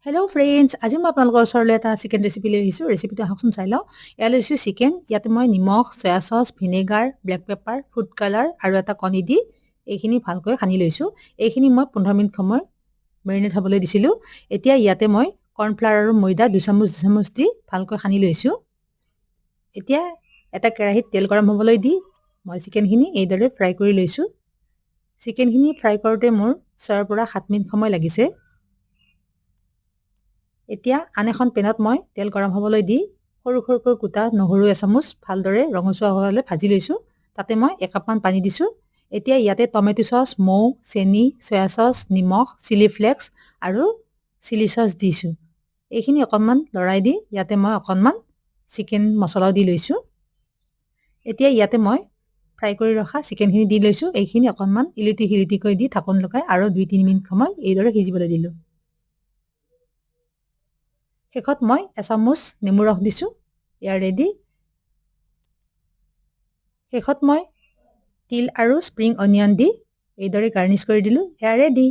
Hello' friends, আজি মই আপোনালোকৰ ওচৰলৈ এটা চিকেন ৰেচিপি লৈ আহিছোঁ। ৰেচিপিটো আহকচোন চাই লওঁ। ইয়াত লৈছোঁ চিকেন। ইয়াতে মই নিমখ, soya sauce, vinegar, black paper, food colour আৰু এটা কণী দি এইখিনি ভালকৈ সানি লৈছোঁ। এইখিনি মই 15 মিনিট সময় মেৰিনেট হ'বলৈ দিছিলোঁ। এতিয়া ইয়াতে মই কৰ্ণফ্লাৱাৰ আৰু ময়দা 2 চামুচ দি ভালকৈ সানি লৈছোঁ। এতিয়া এটা কেৰাহীত তেল গৰম হ'বলৈ দি মই চিকেনখিনি এইদৰে ফ্ৰাই কৰি লৈছোঁ। চিকেনখিনি ফ্ৰাই কৰোঁতে মোৰ 6 পৰা 7 মিনিট সময় লাগিছে। এতিয়া আন এখন পেনত মই তেল গৰম হ'বলৈ দি সৰু সৰুকৈ কুটা নহৰু এচামুচ ভালদৰে ৰঙচুৱা হোৱালৈ ভাজি লৈছোঁ। তাতে মই 1 কাপমান পানী দিছোঁ। এতিয়া ইয়াতে টমেটো চচ, মৌ, চেনি, চয়া চচ, নিমখ, চিলি ফ্লেক্স আৰু চিলি চচ দিছোঁ। এইখিনি অকণমান লৰাই দি ইয়াতে মই অকণমান চিকেন মছলাও দি লৈছোঁ। এতিয়া ইয়াতে মই ফ্ৰাই কৰি ৰখা চিকেনখিনি দি লৈছোঁ। এইখিনি অকণমান ইলিটি-শিলিটিকৈ দি ঢাকোন লগাই আৰু 2-3 মিনিট সময় এইদৰে সিজিবলৈ দিলোঁ। শেষত মই এচামুচ নেমু ৰস দিছোঁ। ইয়াৰ ৰেডি। শেষত মই তিল আৰু স্প্ৰিং অনিয়ন দি এইদৰে গাৰ্নিছ কৰি দিলোঁ। ইয়াৰ ৰেডি।